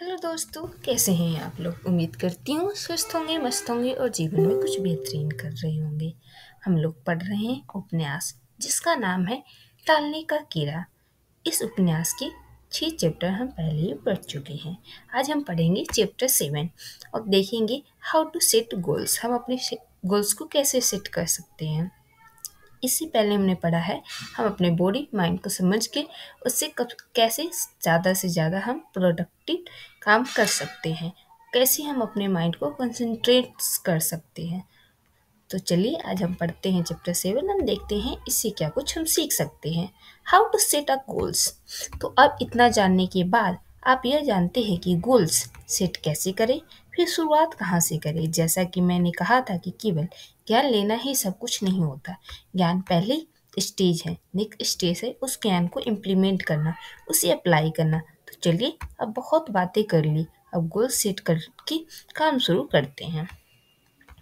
Hello दोस्तों, कैसे हैं आप लोग। उम्मीद करती हूँ स्वस्थ होंगे, मस्त होंगे और जीवन में कुछ बेहतरीन कर रहे होंगे। हम लोग पढ़ रहे हैं उपन्यास जिसका नाम है टालने का कीड़ा। इस उपन्यास के 6 चैप्टर हम पहले ही पढ़ चुके हैं। आज हम पढ़ेंगे चैप्टर 7 और देखेंगे हाउ टू सेट गोल्स। हम अपने गोल्स को कैसे सेट कर सकते हैं। इससे पहले हमने पढ़ा है हम अपने बॉडी माइंड को समझ के उससे कब कैसे ज़्यादा से ज़्यादा हम प्रोडक्टिव काम कर सकते हैं, कैसे हम अपने माइंड को कंसंट्रेट कर सकते हैं। तो चलिए आज हम पढ़ते हैं चैप्टर 7। हम देखते हैं इससे क्या कुछ हम सीख सकते हैं। How to set a goals. तो अब इतना जानने के बाद आप यह जानते हैं कि गोल्स सेट कैसे करें, फिर शुरुआत कहाँ से करें। जैसा कि मैंने कहा था कि केवल ज्ञान लेना ही सब कुछ नहीं होता। ज्ञान पहले स्टेज है, नेक्स्ट स्टेज है उस ज्ञान को इम्प्लीमेंट करना, उसे अप्लाई करना। तो चलिए अब बहुत बातें कर ली, अब गोल सेट करके काम शुरू करते हैं।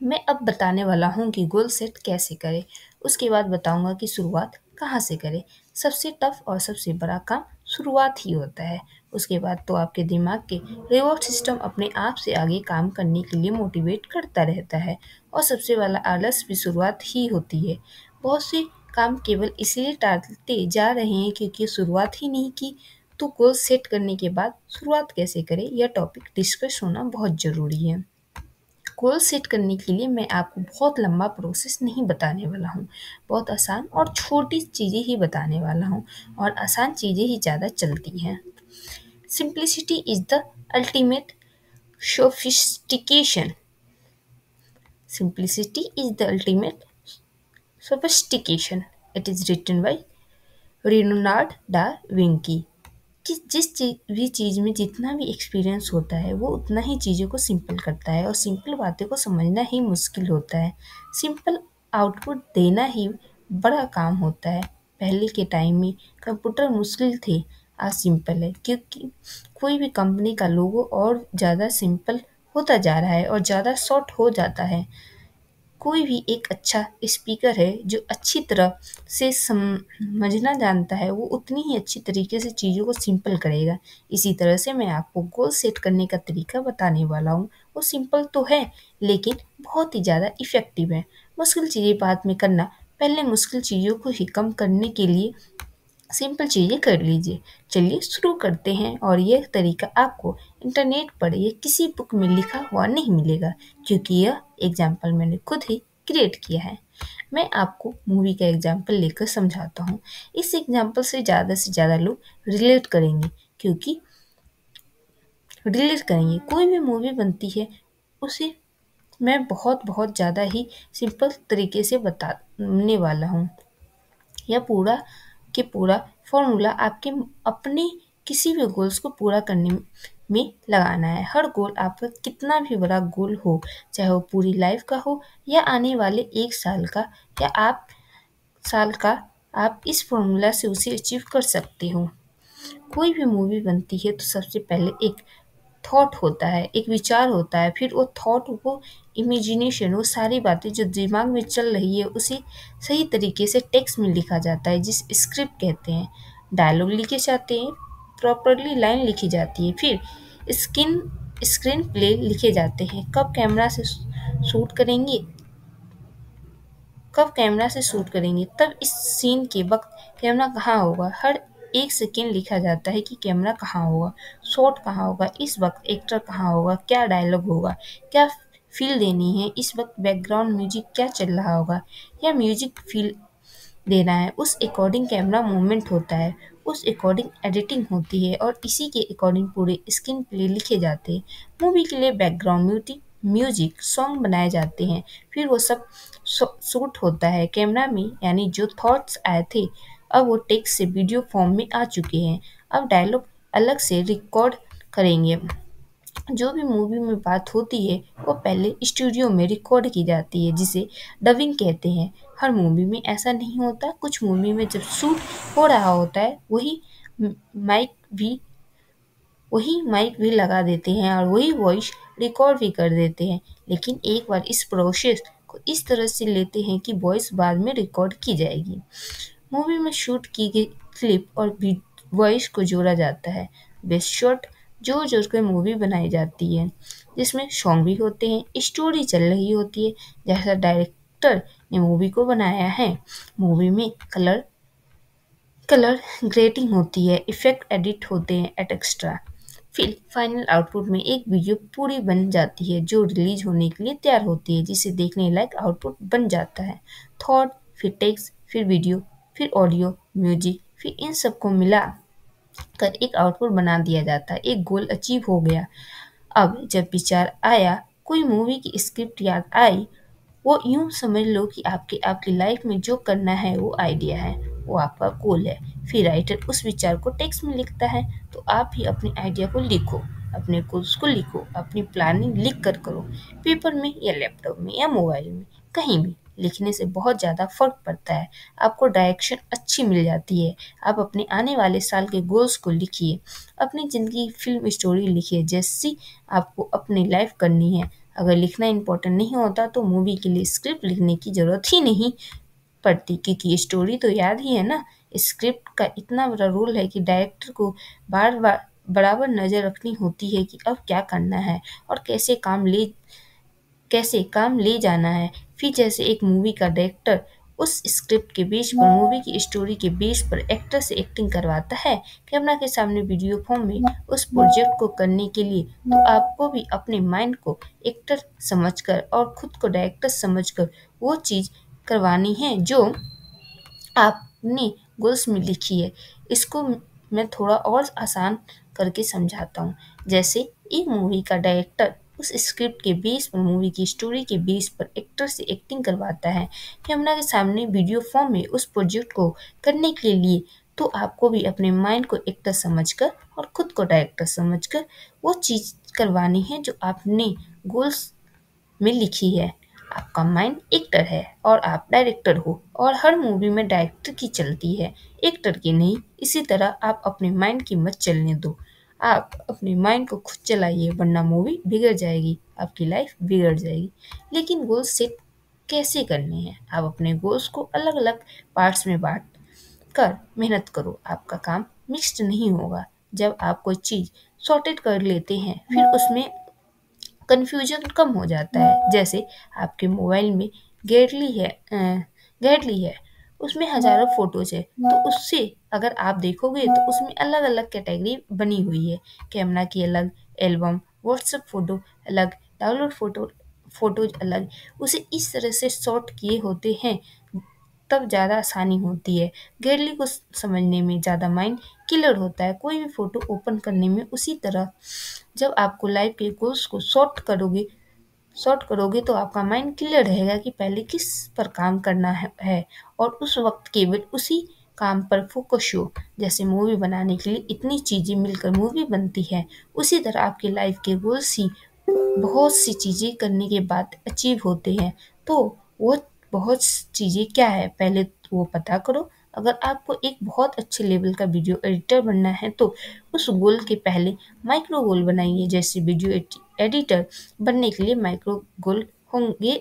मैं अब बताने वाला हूँ कि गोल सेट कैसे करें। उसके बाद बताऊँगा कि शुरुआत कहाँ से करें। सबसे टफ और सबसे बड़ा काम शुरुआत ही होता है। उसके बाद तो आपके दिमाग के रिवॉर्ड सिस्टम अपने आप से आगे काम करने के लिए मोटिवेट करता रहता है। और सबसे वाला आलस भी शुरुआत ही होती है। बहुत से काम केवल इसलिए टालते जा रहे हैं क्योंकि शुरुआत ही नहीं की। तो गोल सेट करने के बाद शुरुआत कैसे करें, यह टॉपिक डिस्कस होना बहुत ज़रूरी है। गोल सेट करने के लिए मैं आपको बहुत लंबा प्रोसेस नहीं बताने वाला हूँ। बहुत आसान और छोटी चीज़ें ही बताने वाला हूँ और आसान चीज़ें ही ज़्यादा चलती हैं। Simplicity is the ultimate sophistication. Simplicity is the ultimate sophistication. It is written by Leonardo da Vinci. कि जिस भी चीज़ में जितना भी एक्सपीरियंस होता है वो उतना ही चीज़ों को सिंपल करता है और सिंपल बातें को समझना ही मुश्किल होता है। सिंपल आउटपुट देना ही बड़ा काम होता है। पहले के टाइम में कंप्यूटर मुश्किल थे, आज सिंपल है क्योंकि कोई भी कंपनी का लोगो और ज़्यादा सिंपल होता जा रहा है और ज़्यादा शॉर्ट हो जाता है। कोई भी एक अच्छा स्पीकर है जो अच्छी तरह से समझना जानता है वो उतनी ही अच्छी तरीके से चीज़ों को सिंपल करेगा। इसी तरह से मैं आपको गोल सेट करने का तरीका बताने वाला हूँ। वो सिंपल तो है लेकिन बहुत ही ज़्यादा इफ़ेक्टिव है। मुश्किल चीज़ें बाद में करना, पहले मुश्किल चीज़ों को ही कम करने के लिए सिंपल चीज़ें कर लीजिए। चलिए शुरू करते हैं और यह तरीका आपको इंटरनेट पर या किसी बुक में लिखा हुआ नहीं मिलेगा क्योंकि यह एग्जाम्पल मैंने खुद ही क्रिएट किया है। मैं आपको मूवी का एग्जाम्पल लेकर समझाता हूँ। इस एग्जाम्पल से ज़्यादा लोग रिलेट करेंगे क्योंकि कोई भी मूवी बनती है उसे मैं बहुत बहुत ज़्यादा ही सिंपल तरीके से बताने वाला हूँ। यह पूरा के पूरा फॉर्मूला आपके अपने किसी भी गोल्स को पूरा करने में लगाना है। हर गोल आपका कितना भी बड़ा गोल हो, चाहे वो पूरी लाइफ का हो या आने वाले 1 साल का या आप साल का, आप इस फॉर्मूला से उसे अचीव कर सकते हो। कोई भी मूवी बनती है तो सबसे पहले एक थॉट होता है, एक विचार होता है, फिर वो थॉट वो इमेजिनेशन, वो सारी बातें जो दिमाग में चल रही है उसे सही तरीके से टेक्स्ट में लिखा जाता है जिस स्क्रिप्ट कहते हैं। डायलॉग लिखे जाते हैं, प्रॉपरली लाइन लिखी जाती है, फिर स्क्रीन स्क्रीन प्ले लिखे जाते हैं। शूट करेंगे कब कैमरा से शूट करेंगे, तब इस सीन के वक्त कैमरा कहाँ होगा, हर एक सेकेंड लिखा जाता है कि कैमरा कहाँ होगा, शॉट कहाँ होगा, इस वक्त एक्टर कहाँ होगा, क्या डायलॉग होगा, क्या फील देनी है, इस वक्त बैकग्राउंड म्यूजिक क्या चल रहा होगा या म्यूजिक फील देना है। उस अकॉर्डिंग कैमरा मूवमेंट होता है, उस अकॉर्डिंग एडिटिंग होती है और इसी के अकॉर्डिंग पूरे स्क्रीन प्ले लिखे जाते हैं। मूवी के लिए बैकग्राउंड म्यूजिक सॉन्ग बनाए जाते हैं, फिर वो सब शूट होता है कैमरा में। यानी जो थॉट्स आए थे अब वो टेक्स्ट से वीडियो फॉर्म में आ चुके हैं। अब डायलॉग अलग से रिकॉर्ड करेंगे। जो भी मूवी में बात होती है वो पहले स्टूडियो में रिकॉर्ड की जाती है जिसे डबिंग कहते हैं। हर मूवी में ऐसा नहीं होता, कुछ मूवी में जब शूट हो रहा होता है माइक भी वही माइक भी लगा देते हैं और वही वॉइस रिकॉर्ड भी कर देते हैं। लेकिन एक बार इस प्रोसेस को इस तरह से लेते हैं कि वॉइस बाद में रिकॉर्ड की जाएगी। मूवी में शूट की गई क्लिप और वॉइस को जोड़ा जाता है। बेस्ट शॉट जोर जोर के मूवी बनाई जाती है जिसमें सॉन्ग भी होते हैं, स्टोरी चल रही होती है जैसा डायरेक्टर ने मूवी को बनाया है। मूवी में कलर कलर ग्रेडिंग होती है, इफेक्ट एडिट होते हैं एट एक्स्ट्रा। फिर फाइनल आउटपुट में एक वीडियो पूरी बन जाती है जो रिलीज होने के लिए तैयार होती है, जिसे देखने लायक आउटपुट बन जाता है। थॉट, फिर टेक्स्ट, फिर वीडियो, फिर ऑडियो, म्यूजिक, फिर इन सबको मिला कर एक आउटपुट बना दिया जाता है। एक गोल अचीव हो गया। अब जब विचार आया, कोई मूवी की स्क्रिप्ट याद आई, वो यूँ समझ लो कि आपके आपकी लाइफ में जो करना है वो आइडिया है, वो आपका गोल है। फिर राइटर उस विचार को टेक्स्ट में लिखता है, तो आप भी अपने आइडिया को लिखो, अपने गोल्स को लिखो, अपनी प्लानिंग लिख कर करो, पेपर में या लैपटॉप में या मोबाइल में, कहीं भी। लिखने से बहुत ज़्यादा फर्क पड़ता है, आपको डायरेक्शन अच्छी मिल जाती है। आप अपने आने वाले साल के गोल्स को लिखिए, अपनी ज़िंदगी की फिल्म स्टोरी लिखिए जैसी आपको अपनी लाइफ करनी है। अगर लिखना इम्पोर्टेंट नहीं होता तो मूवी के लिए स्क्रिप्ट लिखने की ज़रूरत ही नहीं पड़ती, क्योंकि स्टोरी तो याद ही है ना। स्क्रिप्ट का इतना बड़ा रोल है कि डायरेक्टर को बार बार बराबर नज़र रखनी होती है कि अब क्या करना है और कैसे काम ले जाना है। फिर जैसे एक मूवी का डायरेक्टर उस स्क्रिप्ट के बेस पर, मूवी की स्टोरी के बेस पर एक्टर से एक्टिंग करवाता है कैमरा के सामने वीडियो फॉर्म में उस प्रोजेक्ट को करने के लिए, तो आपको भी अपने माइंड को एक्टर समझकर और खुद को डायरेक्टर समझकर वो चीज़ करवानी है जो आपने गोल्स में लिखी है। इसको मैं थोड़ा और आसान करके समझाता हूँ। जैसे एक मूवी का डायरेक्टर उस स्क्रिप्ट के बेस पर, मूवी की स्टोरी के बेस पर एक्टर से एक्टिंग करवाता है कैमरा के सामने वीडियो फॉर्म में उस प्रोजेक्ट को करने के लिए, तो आपको भी अपने माइंड को एक्टर समझकर और खुद को डायरेक्टर समझकर वो चीज़ करवानी है जो आपने गोल्स में लिखी है। आपका माइंड एक्टर है और आप डायरेक्टर हो, और हर मूवी में डायरेक्टर की चलती है, एक्टर की नहीं। इसी तरह आप अपने माइंड की मत चलने दो, आप अपने माइंड को खुद चलाइए, वरना मूवी बिगड़ जाएगी, आपकी लाइफ बिगड़ जाएगी। लेकिन गोल सेट कैसे करने हैं? आप अपने गोल्स को अलग अलग पार्ट्स में बांट कर मेहनत करो, आपका काम मिक्स्ड नहीं होगा। जब आप कोई चीज़ सॉर्टेड कर लेते हैं, फिर उसमें कन्फ्यूजन कम हो जाता है। जैसे आपके मोबाइल में गैलरी है, उसमें हज़ारों फ़ोटोज़ है, तो उससे अगर आप देखोगे तो उसमें अलग-अलग कैटेगरी बनी हुई है। कैमरा की अलग एल्बम, व्हाट्सएप फ़ोटो अलग, डाउनलोड फ़ोटोज़ अलग। उसे इस तरह से सॉर्ट किए होते हैं, तब ज़्यादा आसानी होती है। गैलरी को समझने में ज़्यादा माइंड क्लियर होता है, कोई भी फ़ोटो ओपन करने में। उसी तरह जब आपको लाइफ के गोल्स को सॉर्ट करोगे तो आपका माइंड क्लियर रहेगा कि पहले किस पर काम करना है और उस वक्त केवल उसी काम पर फोकस हो। जैसे मूवी बनाने के लिए इतनी चीज़ें मिलकर मूवी बनती है, उसी तरह आपकी लाइफ के गोल्स ही बहुत सी चीज़ें करने के बाद अचीव होते हैं। तो वो बहुत चीज़ें क्या है, पहले वो पता करो। अगर आपको एक बहुत अच्छे लेवल का वीडियो एडिटर बनना है तो उस गोल के पहले माइक्रो गोल बनाइए। जैसे वीडियो एडिटर बनने के लिए माइक्रो गोल होंगे,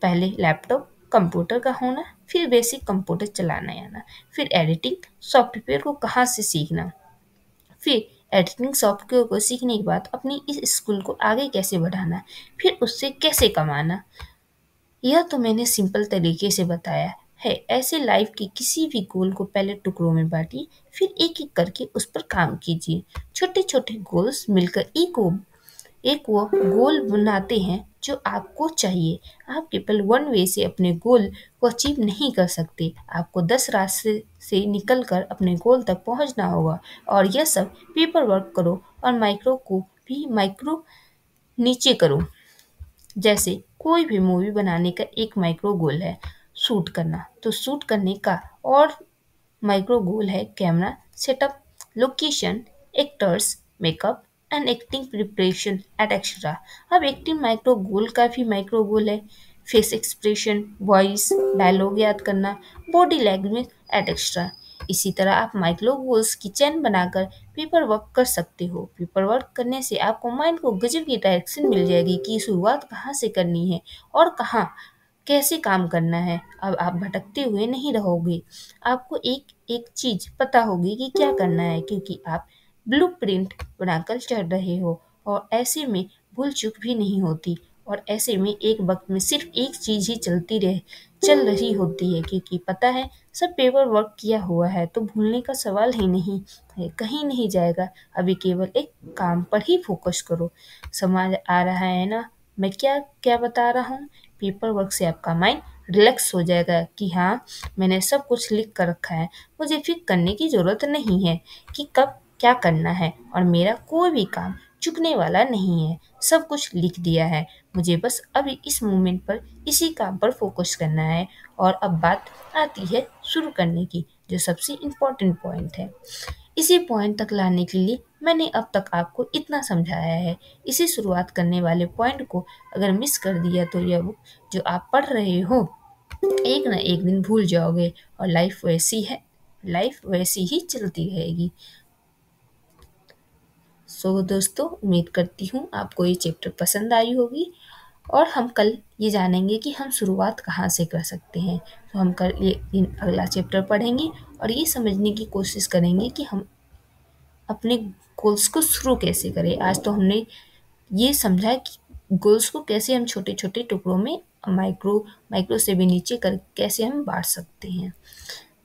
पहले लैपटॉप कंप्यूटर का होना, फिर बेसिक कंप्यूटर चलाना आना, फिर एडिटिंग सॉफ्टवेयर को कहाँ से सीखना, फिर एडिटिंग सॉफ्टवेयर को सीखने के बाद अपनी इस स्किल को आगे कैसे बढ़ाना, फिर उससे कैसे कमाना। यह तो मैंने सिंपल तरीके से बताया है। ऐसे लाइफ के किसी भी गोल को पहले टुकड़ों में बांटिए, फिर एक एक करके उस पर काम कीजिए। छोटे छोटे गोल्स मिलकर एक वो गोल बनाते हैं जो आपको चाहिए। आप केवल वन वे से अपने गोल को अचीव नहीं कर सकते, आपको 10 रास्ते से निकल कर अपने गोल तक पहुंचना होगा। और यह सब पेपर वर्क करो और माइक्रो को भी माइक्रो नीचे करो। जैसे कोई भी मूवी बनाने का एक माइक्रो गोल है शूट करना, तो शूट करने का और माइक्रो गोल है camera setup, location, actors, makeup and acting preparation et extra. अब एक्टिंग माइक्रो गोल का भी माइक्रो गोल है, फेस एक्सप्रेशन, वॉइस, डायलॉग याद करना, बॉडी लैंग्वेज एट एक्स्ट्रा। इसी तरह आप माइक्रो गोल्स की चेन बनाकर पेपर वर्क कर सकते हो। पेपर वर्क करने से आपको माइंड को गजब की डायरेक्शन मिल जाएगी कि शुरुआत कहाँ से करनी है और कहाँ कैसे काम करना है। अब आप भटकते हुए नहीं रहोगे, आपको एक एक चीज़ पता होगी कि क्या करना है, क्योंकि आप ब्लूप्रिंट बनाकर चढ़ रहे हो, और ऐसे में भूल चूक भी नहीं होती, और ऐसे में एक वक्त में सिर्फ एक चीज ही चल रही होती है, क्योंकि पता है सब पेपर वर्क किया हुआ है, तो भूलने का सवाल ही नहीं है, कहीं नहीं जाएगा। अभी केवल एक काम पर ही फोकस करो। समझ आ रहा है ना मैं क्या क्या बता रहा हूँ? पेपर वर्क से आपका माइंड रिलैक्स हो जाएगा कि हाँ, मैंने सब कुछ लिख कर रखा है, मुझे फिक्र करने की ज़रूरत नहीं है कि कब क्या करना है, और मेरा कोई भी काम चुकने वाला नहीं है। सब कुछ लिख दिया है, मुझे बस अभी इस मोमेंट पर इसी काम पर फोकस करना है। और अब बात आती है शुरू करने की, जो सबसे इम्पोर्टेंट पॉइंट है। इसी पॉइंट तक लाने के लिए मैंने अब तक आपको इतना समझाया है। इसी शुरुआत करने वाले पॉइंट को अगर मिस कर दिया तो यह बुक जो आप पढ़ रहे हो एक ना एक दिन भूल जाओगे, और लाइफ वैसी ही चलती रहेगी। सो दोस्तों, उम्मीद करती हूँ आपको ये चैप्टर पसंद आई होगी, और हम कल ये जानेंगे कि हम शुरुआत कहाँ से कर सकते हैं। तो हम कल ये अगला चैप्टर पढ़ेंगे और ये समझने की कोशिश करेंगे कि हम अपने गोल्स को शुरू कैसे करें। आज तो हमने ये समझा कि गोल्स को कैसे हम छोटे छोटे टुकड़ों में माइक्रो माइक्रो से भी नीचे कर कैसे हम बांट सकते हैं।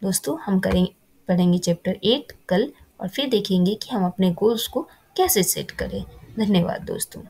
दोस्तों, हम पढ़ेंगे चैप्टर 8 कल, और फिर देखेंगे कि हम अपने गोल्स को कैसे सेट करें। धन्यवाद दोस्तों।